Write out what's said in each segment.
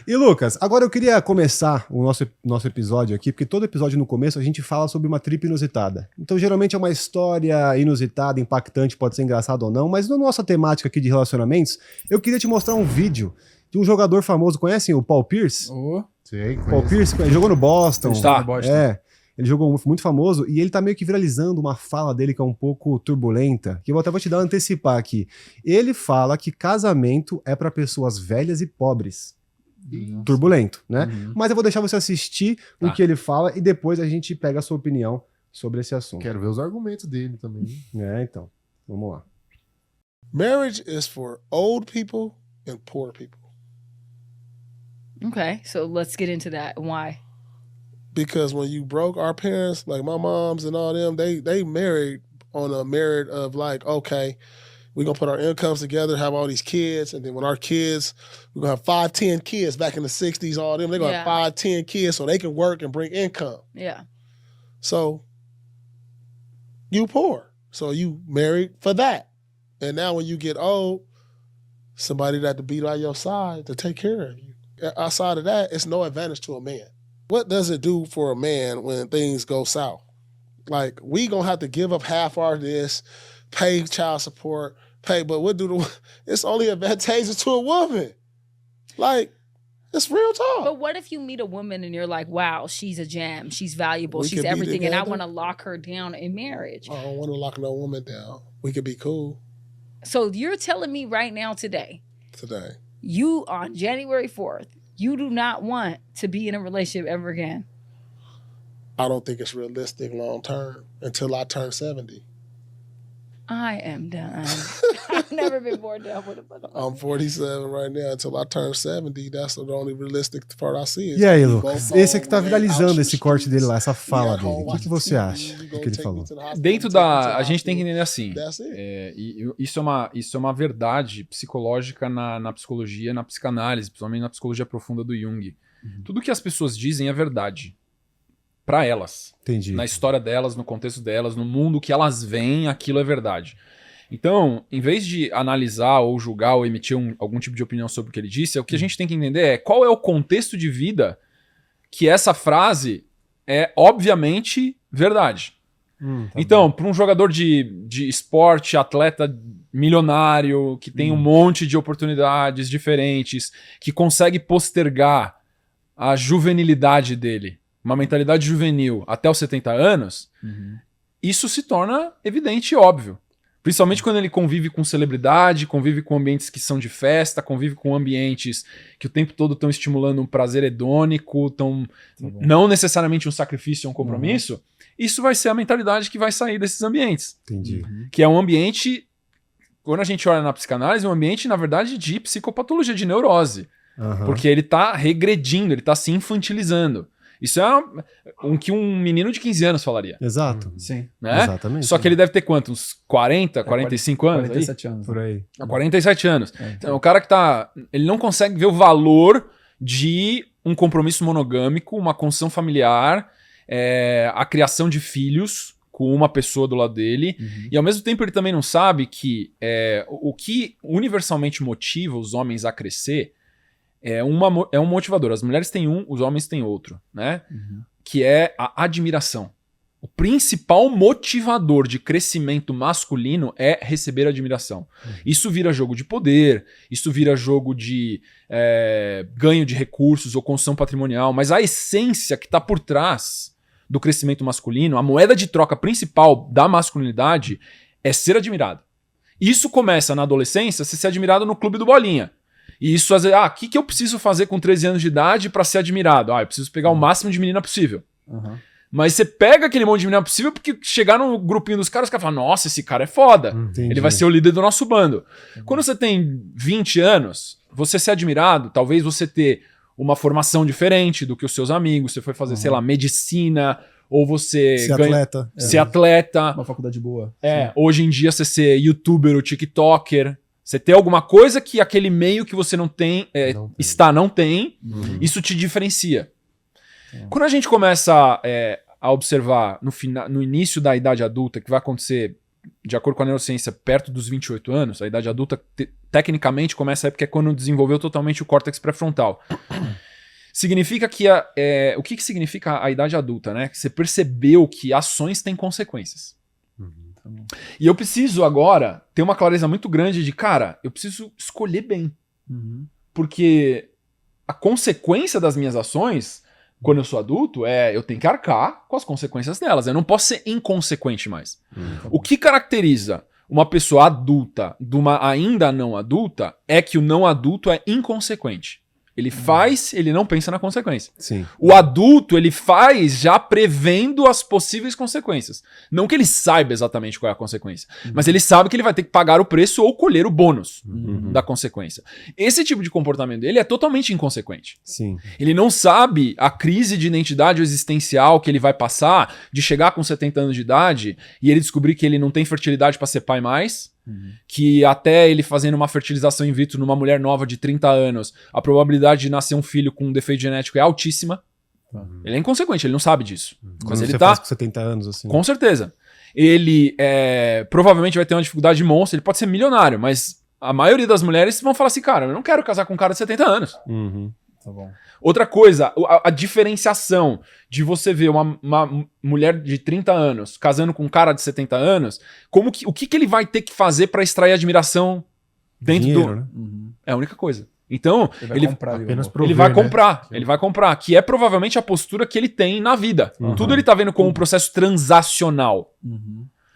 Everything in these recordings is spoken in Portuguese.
E Lucas, agora eu queria começar o nosso episódio aqui, porque todo episódio no começo a gente fala sobre uma trip inusitada. Então geralmente é uma história inusitada, impactante, pode ser engraçado ou não, mas na nossa temática aqui de relacionamentos, eu queria te mostrar um vídeo de um jogador famoso, conhecem o Paul Pierce? Sei, Paul Pierce jogou no Boston. Tá. Ele jogou muito famoso e ele tá meio que viralizando uma fala dele que é um pouco turbulenta, que eu até vou te dar antecipar aqui. Ele fala que casamento é pra pessoas velhas e pobres. Turbulento, né? Mas eu vou deixar você assistir o que ele fala e depois a gente pega a sua opinião sobre esse assunto. Quero ver os argumentos dele também. Então, vamos lá. Marriage is for old people and poor people. Okay, so let's get into that. Why? Because when you broke, our parents, like my moms and all them, they married on a merit of like, okay, we're going to put our incomes together, have all these kids, and then when our kids, we're going to have 5, 10 kids back in the 60s, all them, they're going to have 5, 10 kids so they can work and bring income. Yeah. So you poor. So you married for that. And now when you get old, somebody that to be by your side to take care of you. Outside of that, it's no advantage to a man. What does it do for a man when things go south? Like, we gonna have to give up half our this, pay child support, but it's only advantageous to a woman. Like, it's real talk. But what if you meet a woman and you're like, wow, she's a gem, she's valuable, We she's could be everything, and I together. want to lock her down in marriage? I don't want to lock no woman down. We could be cool So you're telling me right now today, today. you on January 4th, you do not want to be in a relationship ever again? I don't think it's realistic long term until I turn 70. I am done. I've never been more done with a motherfucker. I'm 47 right now. Until I turn 70, that's the only realistic part I see. E aí, We Lucas? both Esse aqui tá home, viralizando out esse corte dele lá, essa streets. fala We at dele. home O que watching você TV, acha you do gonna que ele take me falou? to the hospital, Dentro take me to da. the A gente tem que hospital. entender assim. That's it. Isso é uma verdade psicológica na psicologia, na psicanálise, principalmente na psicologia profunda do Jung. Tudo que as pessoas dizem é verdade. Pra elas. Entendi. Na história delas, no contexto delas, no mundo que elas veem, aquilo é verdade. Então, em vez de analisar ou julgar ou emitir algum tipo de opinião sobre o que ele disse, o que a gente tem que entender é qual é o contexto de vida que essa frase é obviamente verdade. Então, para um jogador de esporte, atleta milionário, que tem um monte de oportunidades diferentes, que consegue postergar a juvenilidade dele, uma mentalidade juvenil até os 70 anos, isso se torna evidente e óbvio. Principalmente quando ele convive com celebridade, convive com ambientes que são de festa, convive com ambientes que o tempo todo estão estimulando um prazer hedônico, não necessariamente um sacrifício ou um compromisso. Isso vai ser a mentalidade que vai sair desses ambientes. Entendi. Que é um ambiente, quando a gente olha na psicanálise, um ambiente, na verdade, de psicopatologia, de neurose. Porque ele está regredindo, ele está se infantilizando. Isso é o que um menino de 15 anos falaria. Exato. Sim. Né? Exatamente. Só que ele deve ter quanto? Uns 40, 45 anos? 47 anos. Por aí. Há 47 anos. É, Então, o cara que tá. Ele não consegue ver o valor de um compromisso monogâmico, uma construção familiar, a criação de filhos com uma pessoa do lado dele. E ao mesmo tempo ele também não sabe que o que universalmente motiva os homens a crescer é um motivador. As mulheres têm um, os homens têm outro, né? Que é a admiração. O principal motivador de crescimento masculino é receber admiração. Isso vira jogo de poder, isso vira jogo de ganho de recursos ou construção patrimonial, mas a essência que está por trás do crescimento masculino, a moeda de troca principal da masculinidade é ser admirado. Isso começa na adolescência, você ser admirado no clube do Bolinha. E isso fazer, o que eu preciso fazer com 13 anos de idade para ser admirado? Eu preciso pegar o máximo de menina possível. Mas você pega aquele monte de menina possível porque chegar no grupinho dos caras, os caras falam, nossa, esse cara é foda. Entendi. Ele vai ser o líder do nosso bando. Quando você tem 20 anos, você ser admirado, talvez você ter uma formação diferente do que os seus amigos, você foi fazer, sei lá, medicina, ou você Ser atleta. ser atleta. Uma faculdade boa. Hoje em dia você ser youtuber ou tiktoker. Você ter alguma coisa que aquele meio que você não tem, não tem, isso te diferencia. Quando a gente começa a observar no início da idade adulta, que vai acontecer de acordo com a neurociência, perto dos 28 anos, a idade adulta, tecnicamente, começa a época que é quando desenvolveu totalmente o córtex pré-frontal. Significa que o que significa a idade adulta, né? Que você percebeu que ações têm consequências. E eu preciso agora ter uma clareza muito grande de, cara, eu preciso escolher bem. Porque a consequência das minhas ações, quando eu sou adulto, eu tenho que arcar com as consequências delas. Eu não posso ser inconsequente mais. O que caracteriza uma pessoa adulta de uma ainda não adulta é que o não adulto é inconsequente. Ele faz, ele não pensa na consequência. Sim. O adulto, ele faz já prevendo as possíveis consequências. Não que ele saiba exatamente qual é a consequência, mas ele sabe que ele vai ter que pagar o preço ou colher o bônus da consequência. Esse tipo de comportamento dele é totalmente inconsequente. Sim. Ele não sabe a crise de identidade existencial que ele vai passar de chegar com 70 anos de idade e ele descobrir que ele não tem fertilidade para ser pai mais. Que até ele fazendo uma fertilização in vitro numa mulher nova de 30 anos, a probabilidade de nascer um filho com um defeito genético é altíssima. Ele é inconsequente, ele não sabe disso. Mas ele tá faz com 70 anos, assim. com certeza. Ele provavelmente vai ter uma dificuldade monstra, ele pode ser milionário, mas a maioria das mulheres vão falar assim, cara, eu não quero casar com um cara de 70 anos. Tá bom. Outra coisa, a diferenciação de você ver uma mulher de 30 anos casando com um cara de 70 anos, o que ele vai ter que fazer para extrair admiração dentro Dinheiro, do... né? É a única coisa. Então, Ele vai comprar ali, apenas amor. prover, ele vai né? comprar, ele vai comprar, que é provavelmente a postura que ele tem na vida. Tudo ele tá vendo como um processo transacional.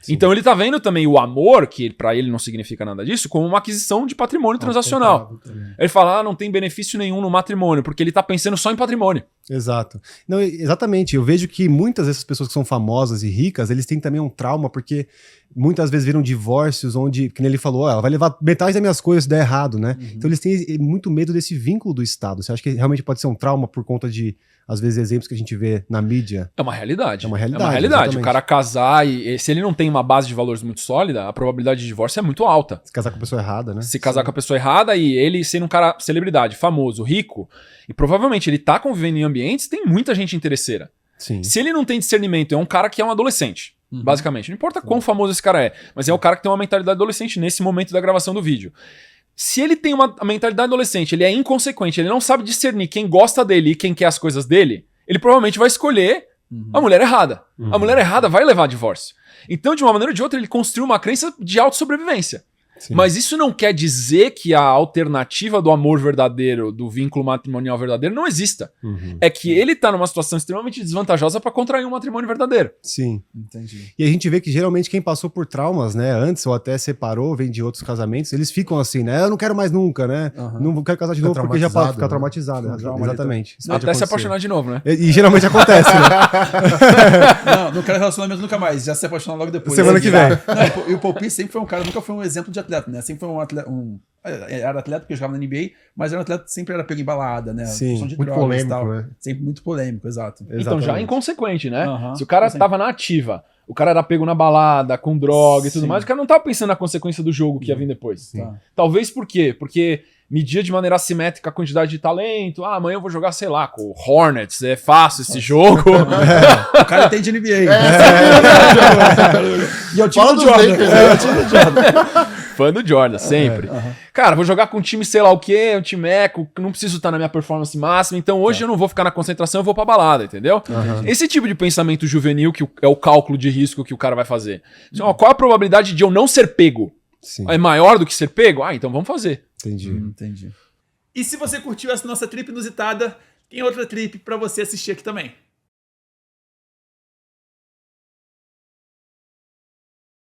Sim. Então ele tá vendo também o amor, que pra ele não significa nada disso, como uma aquisição de patrimônio transacional. Ele fala, não tem benefício nenhum no matrimônio, porque ele tá pensando só em patrimônio. Exato. Não, exatamente. Eu vejo que muitas dessas pessoas que são famosas e ricas, eles têm também um trauma, porque muitas vezes viram divórcios onde, que nem ele falou, ela vai levar metade das minhas coisas se der errado, né? Então eles têm muito medo desse vínculo do Estado. Você acha que realmente pode ser um trauma por conta de, às vezes, exemplos que a gente vê na mídia? É uma realidade. É uma realidade, É uma realidade. exatamente. O cara casar e se ele não tem uma base de valores muito sólida, a probabilidade de divórcio é muito alta. Se casar com a pessoa errada, né? Se casar com a pessoa errada e ele sendo um cara celebridade, famoso, rico, e provavelmente ele tá convivendo em ambientes, tem muita gente interesseira. Sim. Se ele não tem discernimento, é um cara que é um adolescente, basicamente. Não importa quão famoso esse cara é, mas é um cara que tem uma mentalidade adolescente nesse momento da gravação do vídeo. Se ele tem uma mentalidade adolescente, ele é inconsequente, ele não sabe discernir quem gosta dele e quem quer as coisas dele, ele provavelmente vai escolher a mulher errada. A mulher errada vai levar a divórcio. Então, de uma maneira ou de outra, ele construiu uma crença de autossobrevivência. Sim. Mas isso não quer dizer que a alternativa do amor verdadeiro, do vínculo matrimonial verdadeiro, não exista. É que ele tá numa situação extremamente desvantajosa para contrair um matrimônio verdadeiro. Sim. Entendi. E a gente vê que geralmente quem passou por traumas, né, antes ou até separou, vem de outros casamentos, eles ficam assim, né? Eu não quero mais nunca, né? Não quero casar de Fica novo porque já pode traumatizado, ficar né? traumatizado. Fica um trauma ali Exatamente. Isso pode Até se acontecer. apaixonar de novo, né? E geralmente acontece, né? Não quero relacionamento nunca mais. Já se apaixonar logo depois. Semana que vem. Não, e o Paul Pierce sempre foi um cara, nunca foi um exemplo de atleta, né? Sempre foi um atleta. Era atleta porque jogava na NBA, mas era um atleta que sempre era pego em balada, né? Sim, Questão de muito drogas e polêmico, tal. né? Sempre muito polêmico, exato. Então já é Exatamente. inconsequente, né? Aham. Se o cara Sim. tava na ativa, o cara era pego na balada, com droga e tudo Sim. mais, o cara não tava pensando na consequência do jogo que ia vir depois. Tá. Talvez por quê? Porque media de maneira assimétrica a quantidade de talento. Ah, amanhã eu vou jogar, sei lá, com o Hornets, é fácil esse jogo. O cara entende NBA. E é o time Fala do dos Jordan. Lakers, É o time do Jordan. Fã do Jordan, sempre. Cara, vou jogar com um time sei lá o quê, um time eco, não preciso estar na minha performance máxima, então hoje eu não vou ficar na concentração, eu vou pra balada, entendeu? Esse tipo de pensamento juvenil que é o cálculo de risco que o cara vai fazer. Então, ó, qual a probabilidade de eu não ser pego? Sim, É maior do que ser pego? Ah, então vamos fazer. entendi. Entendi. E se você curtiu essa nossa trip inusitada, tem outra trip pra você assistir aqui também.